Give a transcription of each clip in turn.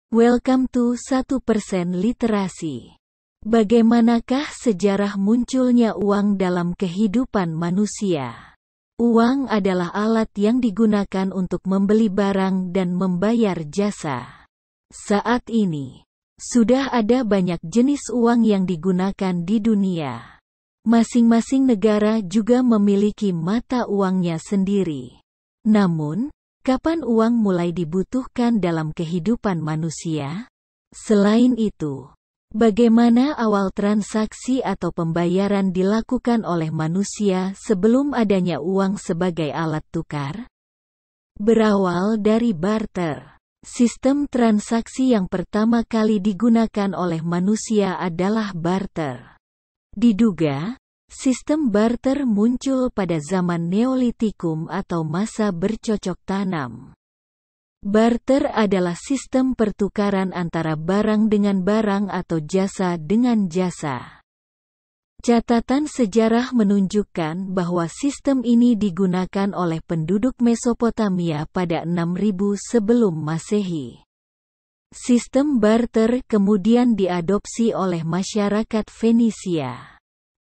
Welcome to 1% Literasi. Bagaimanakah sejarah munculnya uang dalam kehidupan manusia? Uang adalah alat yang digunakan untuk membeli barang dan membayar jasa. Saat ini, sudah ada banyak jenis uang yang digunakan di dunia. Masing-masing negara juga memiliki mata uangnya sendiri. Namun, kapan uang mulai dibutuhkan dalam kehidupan manusia? Selain itu, bagaimana awal transaksi atau pembayaran dilakukan oleh manusia sebelum adanya uang sebagai alat tukar? Berawal dari barter. Sistem transaksi yang pertama kali digunakan oleh manusia adalah barter. Diduga, sistem barter muncul pada zaman Neolitikum atau masa bercocok tanam. Barter adalah sistem pertukaran antara barang dengan barang atau jasa dengan jasa. Catatan sejarah menunjukkan bahwa sistem ini digunakan oleh penduduk Mesopotamia pada 6000 sebelum Masehi. Sistem barter kemudian diadopsi oleh masyarakat Fenisia,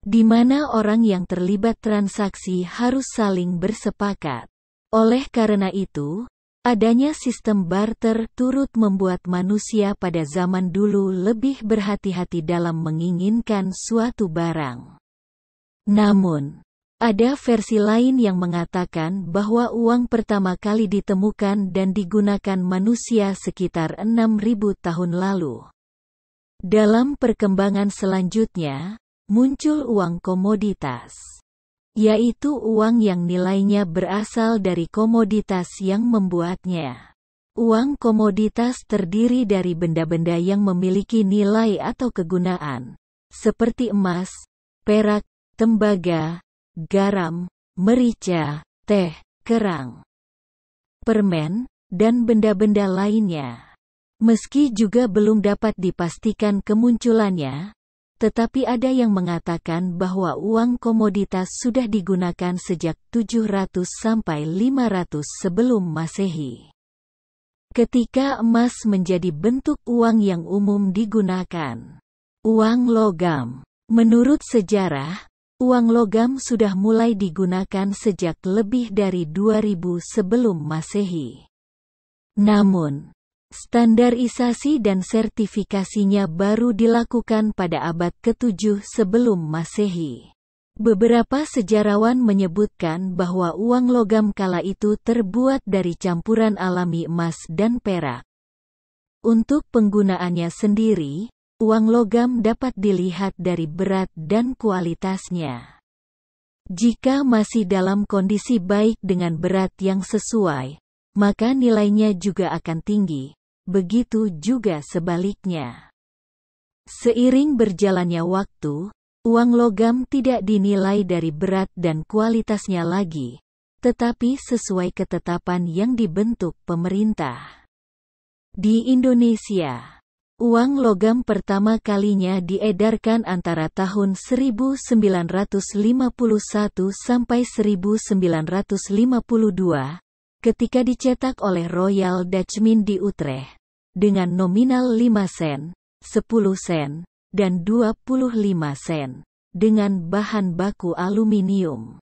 di mana orang yang terlibat transaksi harus saling bersepakat. Oleh karena itu, adanya sistem barter turut membuat manusia pada zaman dulu lebih berhati-hati dalam menginginkan suatu barang. Namun, ada versi lain yang mengatakan bahwa uang pertama kali ditemukan dan digunakan manusia sekitar 6000 tahun lalu. Dalam perkembangan selanjutnya, muncul uang komoditas, yaitu uang yang nilainya berasal dari komoditas yang membuatnya. Uang komoditas terdiri dari benda-benda yang memiliki nilai atau kegunaan, seperti emas, perak, tembaga, garam, merica, teh, kerang, permen, dan benda-benda lainnya. Meski juga belum dapat dipastikan kemunculannya, tetapi ada yang mengatakan bahwa uang komoditas sudah digunakan sejak 700 sampai 500 sebelum Masehi. Ketika emas menjadi bentuk uang yang umum digunakan. Uang logam. Menurut sejarah, uang logam sudah mulai digunakan sejak lebih dari 2000 sebelum Masehi. Namun, standarisasi dan sertifikasinya baru dilakukan pada abad ke-7 sebelum Masehi. Beberapa sejarawan menyebutkan bahwa uang logam kala itu terbuat dari campuran alami emas dan perak. Untuk penggunaannya sendiri, uang logam dapat dilihat dari berat dan kualitasnya. Jika masih dalam kondisi baik dengan berat yang sesuai, maka nilainya juga akan tinggi. Begitu juga sebaliknya. Seiring berjalannya waktu, uang logam tidak dinilai dari berat dan kualitasnya lagi, tetapi sesuai ketetapan yang dibentuk pemerintah. Di Indonesia, uang logam pertama kalinya diedarkan antara tahun 1951 sampai 1952, ketika dicetak oleh Royal Dutch Mint di Utrecht, dengan nominal 5 sen, 10 sen, dan 25 sen, dengan bahan baku aluminium.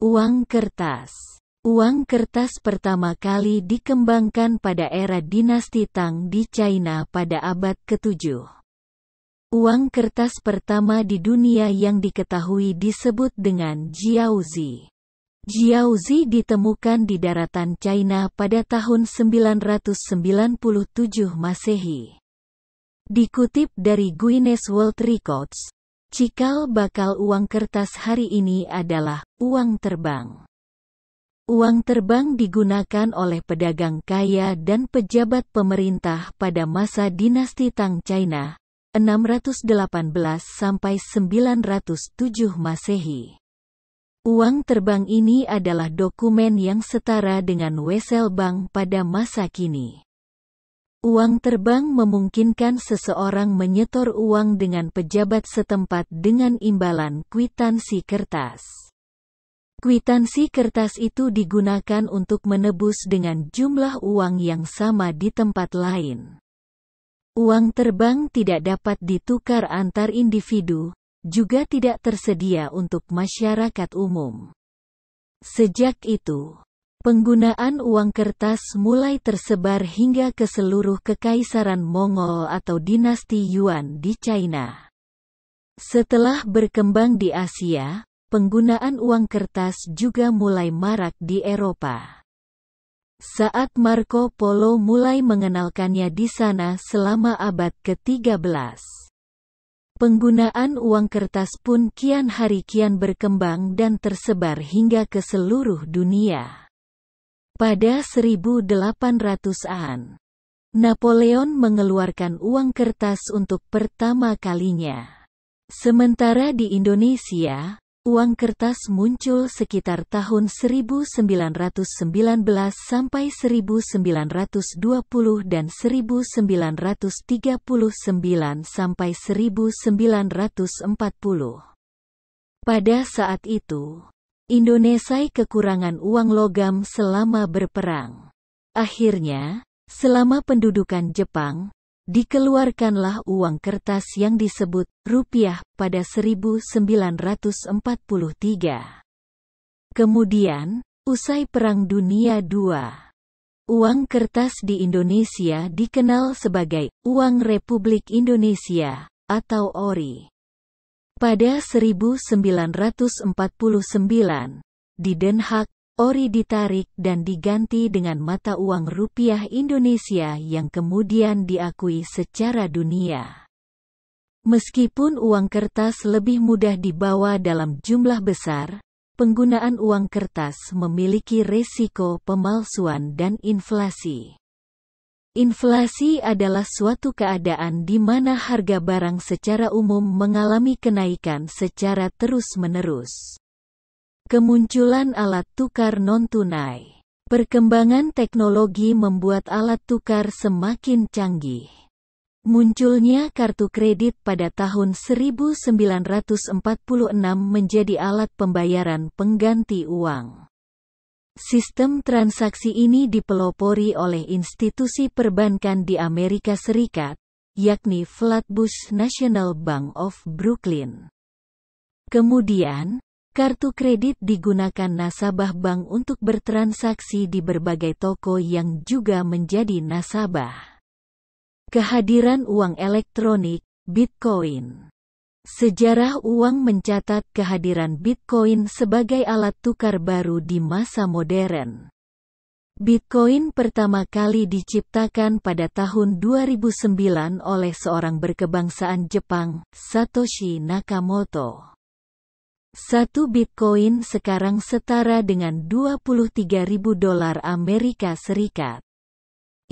Uang kertas. Uang kertas pertama kali dikembangkan pada era dinasti Tang di China pada abad ke-7. Uang kertas pertama di dunia yang diketahui disebut dengan jiaozi. Jiaozi ditemukan di daratan China pada tahun 997 Masehi. Dikutip dari Guinness World Records, cikal bakal uang kertas hari ini adalah uang terbang. Uang terbang digunakan oleh pedagang kaya dan pejabat pemerintah pada masa dinasti Tang China, 618 sampai 907 Masehi. Uang terbang ini adalah dokumen yang setara dengan wesel bank pada masa kini. Uang terbang memungkinkan seseorang menyetor uang dengan pejabat setempat dengan imbalan kwitansi kertas. Kwitansi kertas itu digunakan untuk menebus dengan jumlah uang yang sama di tempat lain. Uang terbang tidak dapat ditukar antar individu, juga tidak tersedia untuk masyarakat umum. Sejak itu, penggunaan uang kertas mulai tersebar hingga ke seluruh kekaisaran Mongol atau dinasti Yuan di China. Setelah berkembang di Asia, penggunaan uang kertas juga mulai marak di Eropa. Saat Marco Polo mulai mengenalkannya di sana selama abad ke-13. Penggunaan uang kertas pun kian hari kian berkembang dan tersebar hingga ke seluruh dunia. Pada 1800-an, Napoleon mengeluarkan uang kertas untuk pertama kalinya. Sementara di Indonesia, uang kertas muncul sekitar tahun 1919 sampai 1920 dan 1939 sampai 1940. Pada saat itu, Indonesia kekurangan uang logam selama berperang. Akhirnya, selama pendudukan Jepang, dikeluarkanlah uang kertas yang disebut rupiah pada 1943. Kemudian, usai Perang Dunia II, uang kertas di Indonesia dikenal sebagai Uang Republik Indonesia atau ORI. Pada 1949, di Den Haag, ORI ditarik dan diganti dengan mata uang rupiah Indonesia yang kemudian diakui secara dunia. Meskipun uang kertas lebih mudah dibawa dalam jumlah besar, penggunaan uang kertas memiliki resiko pemalsuan dan inflasi. Inflasi adalah suatu keadaan di mana harga barang secara umum mengalami kenaikan secara terus-menerus. Kemunculan alat tukar non-tunai. Perkembangan teknologi membuat alat tukar semakin canggih. Munculnya kartu kredit pada tahun 1946 menjadi alat pembayaran pengganti uang. Sistem transaksi ini dipelopori oleh institusi perbankan di Amerika Serikat, yakni Flatbush National Bank of Brooklyn. Kemudian, kartu kredit digunakan nasabah bank untuk bertransaksi di berbagai toko yang juga menjadi nasabah. Kehadiran uang elektronik, Bitcoin. Sejarah uang mencatat kehadiran Bitcoin sebagai alat tukar baru di masa modern. Bitcoin pertama kali diciptakan pada tahun 2009 oleh seorang berkebangsaan Jepang, Satoshi Nakamoto. 1 Bitcoin sekarang setara dengan $23.000 Amerika Serikat.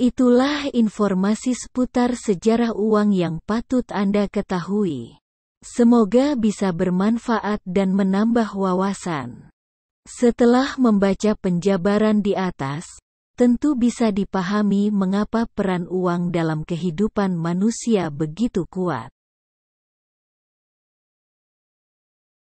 Itulah informasi seputar sejarah uang yang patut Anda ketahui. Semoga bisa bermanfaat dan menambah wawasan. Setelah membaca penjabaran di atas, tentu bisa dipahami mengapa peran uang dalam kehidupan manusia begitu kuat.